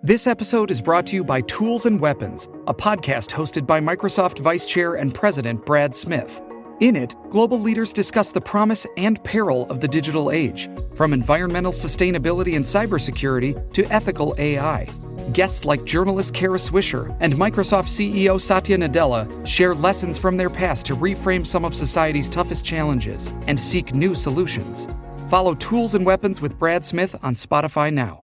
This episode is brought to you by Tools and Weapons, a podcast hosted by Microsoft Vice Chair and President Brad Smith. In it, global leaders discuss the promise and peril of the digital age, from environmental sustainability and cybersecurity to ethical AI. Guests like journalist Kara Swisher and Microsoft CEO Satya Nadella share lessons from their past to reframe some of society's toughest challenges and seek new solutions. Follow Tools and Weapons with Brad Smith on Spotify now.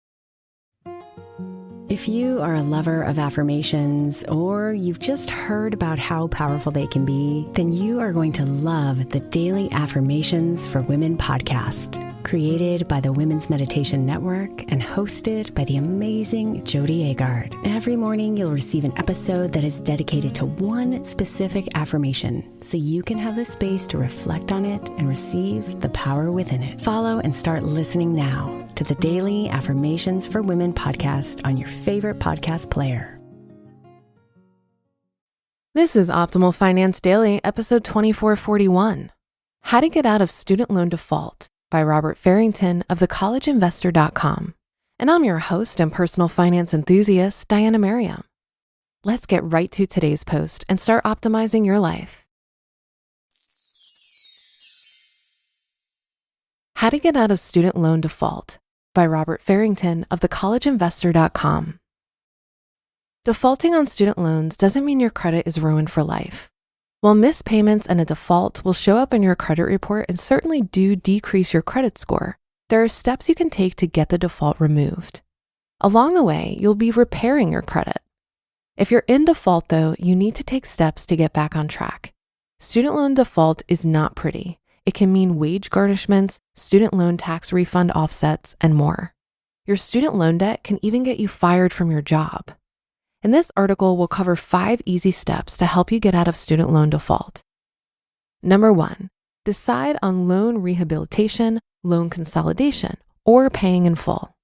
If you are a lover of affirmations or you've just heard about how powerful they can be, then you are going to love the Daily Affirmations for Women podcast, created by the Women's Meditation Network and hosted by the amazing Jody Agard. Every morning, you'll receive an episode that is dedicated to one specific affirmation, so you can have the space to reflect on it and receive the power within it. Follow and start listening now to the Daily Affirmations for Women podcast on your favorite podcast player. This is Optimal Finance Daily, episode 2441, How to Get Out of Student Loan Default by Robert Farrington of thecollegeinvestor.com. And I'm your host and personal finance enthusiast, Diana Merriam. Let's get right to today's post and start optimizing your life. How to Get Out of Student Loan Default by Robert Farrington of thecollegeinvestor.com. Defaulting on student loans doesn't mean your credit is ruined for life. While missed payments and a default will show up in your credit report and certainly do decrease your credit score, there are steps you can take to get the default removed. Along the way, you'll be repairing your credit. If you're in default, though, you need to take steps to get back on track. Student loan default is not pretty. It can mean wage garnishments, student loan tax refund offsets, and more. Your student loan debt can even get you fired from your job. In this article, we'll cover 5 easy steps to help you get out of student loan default. Number 1, decide on loan rehabilitation, loan consolidation, or paying in full.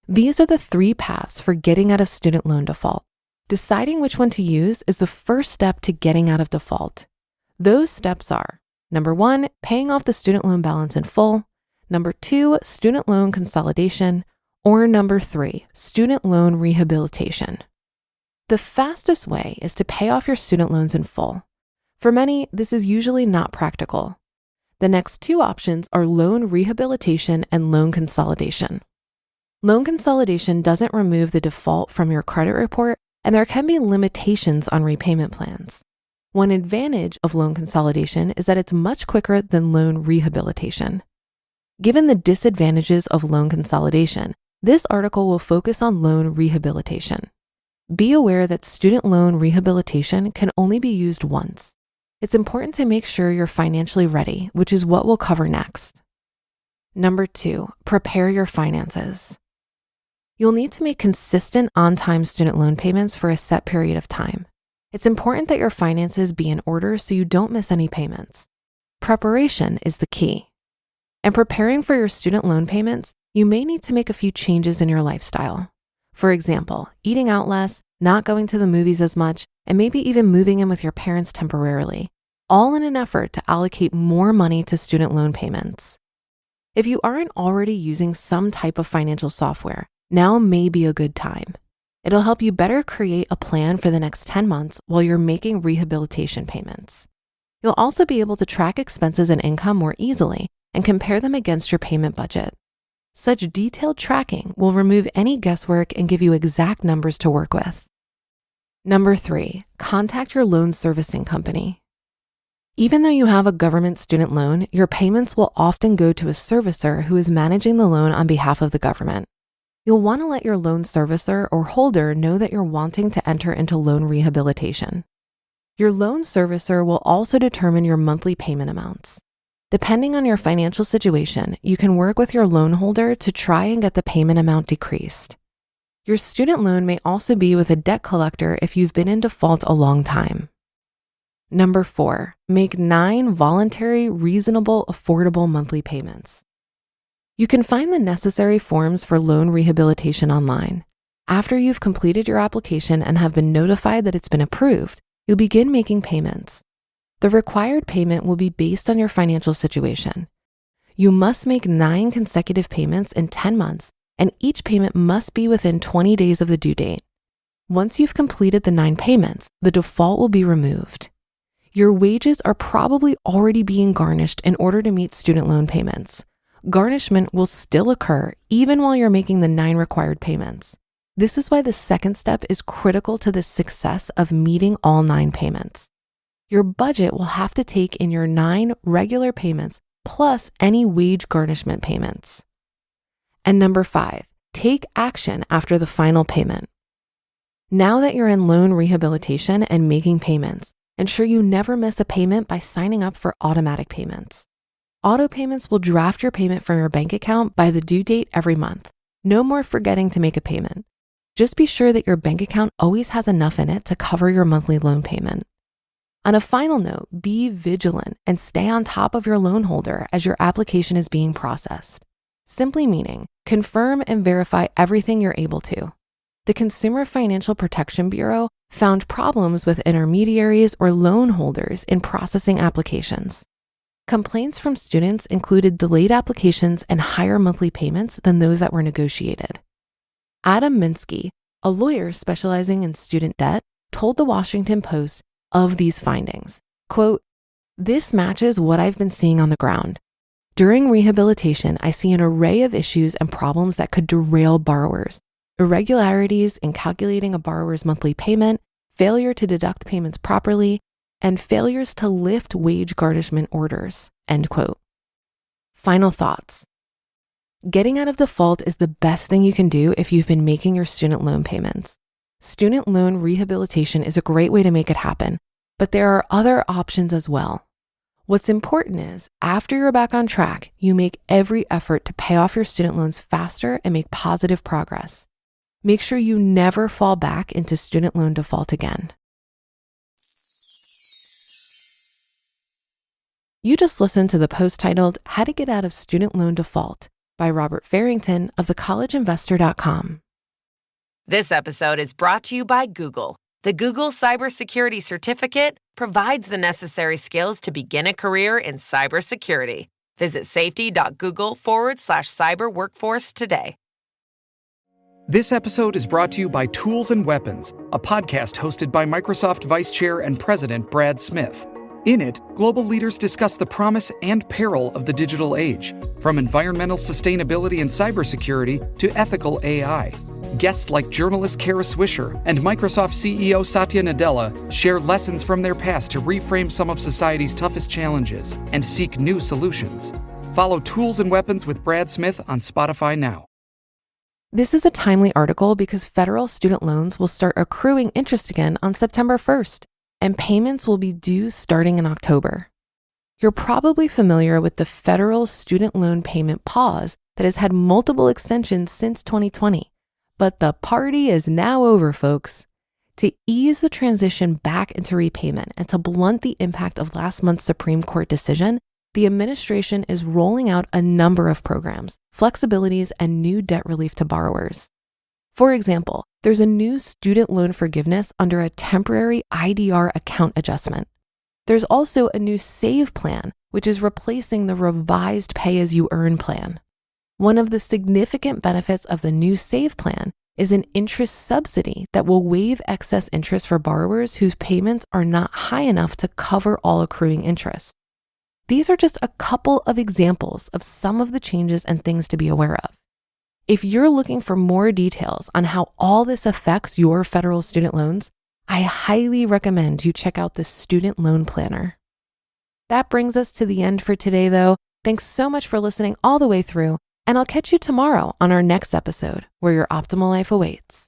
These are the 3 paths for getting out of student loan default. Deciding which one to use is the first step to getting out of default. Those steps are: Number 1, paying off the student loan balance in full. Number 2, student loan consolidation. Or number 3, student loan rehabilitation. The fastest way is to pay off your student loans in full. For many, this is usually not practical. The next 2 options are loan rehabilitation and loan consolidation. Loan consolidation doesn't remove the default from your credit report, and there can be limitations on repayment plans. One advantage of loan consolidation is that it's much quicker than loan rehabilitation. Given the disadvantages of loan consolidation, this article will focus on loan rehabilitation. Be aware that student loan rehabilitation can only be used once. It's important to make sure you're financially ready, which is what we'll cover next. Number 2, prepare your finances. You'll need to make consistent on-time student loan payments for a set period of time. It's important that your finances be in order so you don't miss any payments. Preparation is the key. And preparing for your student loan payments, you may need to make a few changes in your lifestyle. For example, eating out less, not going to the movies as much, and maybe even moving in with your parents temporarily, all in an effort to allocate more money to student loan payments. If you aren't already using some type of financial software, now may be a good time. It'll help you better create a plan for the next 10 months while you're making rehabilitation payments. You'll also be able to track expenses and income more easily and compare them against your payment budget. Such detailed tracking will remove any guesswork and give you exact numbers to work with. Number 3, contact your loan servicing company. Even though you have a government student loan, your payments will often go to a servicer who is managing the loan on behalf of the government. You'll want to let your loan servicer or holder know that you're wanting to enter into loan rehabilitation. Your loan servicer will also determine your monthly payment amounts. Depending on your financial situation, you can work with your loan holder to try and get the payment amount decreased. Your student loan may also be with a debt collector if you've been in default a long time. Number 4, make 9 voluntary, reasonable, affordable monthly payments. You can find the necessary forms for loan rehabilitation online. After you've completed your application and have been notified that it's been approved, you'll begin making payments. The required payment will be based on your financial situation. You must make 9 consecutive payments in 10 months and each payment must be within 20 days of the due date. Once you've completed the 9 payments, the default will be removed. Your wages are probably already being garnished in order to meet student loan payments. Garnishment will still occur even while you're making the 9 required payments. This is why the second step is critical to the success of meeting all 9 payments. Your budget will have to take in your 9 regular payments plus any wage garnishment payments. And number 5, take action after the final payment. Now that you're in loan rehabilitation and making payments, ensure you never miss a payment by signing up for automatic payments. Auto payments will draft your payment from your bank account by the due date every month. No more forgetting to make a payment. Just be sure that your bank account always has enough in it to cover your monthly loan payment. On a final note, be vigilant and stay on top of your loan holder as your application is being processed. Simply meaning, confirm and verify everything you're able to. The Consumer Financial Protection Bureau found problems with intermediaries or loan holders in processing applications. Complaints from students included delayed applications and higher monthly payments than those that were negotiated. Adam Minsky, a lawyer specializing in student debt, told the Washington Post of these findings, quote, "This matches what I've been seeing on the ground. During rehabilitation, I see an array of issues and problems that could derail borrowers. Irregularities in calculating a borrower's monthly payment, failure to deduct payments properly, and failures to lift wage garnishment orders," end quote. Final thoughts. Getting out of default is the best thing you can do if you've been making your student loan payments. Student loan rehabilitation is a great way to make it happen, but there are other options as well. What's important is, after you're back on track, you make every effort to pay off your student loans faster and make positive progress. Make sure you never fall back into student loan default again. You just listened to the post titled "How to Get Out of Student Loan Default" by Robert Farrington of thecollegeinvestor.com. This episode is brought to you by Google. The Google Cybersecurity Certificate provides the necessary skills to begin a career in cybersecurity. Visit safety.google/cyberworkforce today. This episode is brought to you by Tools and Weapons, a podcast hosted by Microsoft Vice Chair and President Brad Smith. In it, global leaders discuss the promise and peril of the digital age, from environmental sustainability and cybersecurity to ethical AI. Guests like journalist Kara Swisher and Microsoft CEO Satya Nadella share lessons from their past to reframe some of society's toughest challenges and seek new solutions. Follow Tools and Weapons with Brad Smith on Spotify now. This is a timely article because federal student loans will start accruing interest again on September 1st, and payments will be due starting in October. You're probably familiar with the federal student loan payment pause that has had multiple extensions since 2020. But the party is now over, folks. To ease the transition back into repayment and to blunt the impact of last month's Supreme Court decision, the administration is rolling out a number of programs, flexibilities, and new debt relief to borrowers. For example, there's a new student loan forgiveness under a temporary IDR account adjustment. There's also a new SAVE plan, which is replacing the revised pay-as-you-earn plan. One of the significant benefits of the new SAVE plan is an interest subsidy that will waive excess interest for borrowers whose payments are not high enough to cover all accruing interest. These are just a couple of examples of some of the changes and things to be aware of. If you're looking for more details on how all this affects your federal student loans, I highly recommend you check out the Student Loan Planner. That brings us to the end for today, though. Thanks so much for listening all the way through, and I'll catch you tomorrow on our next episode where your optimal life awaits.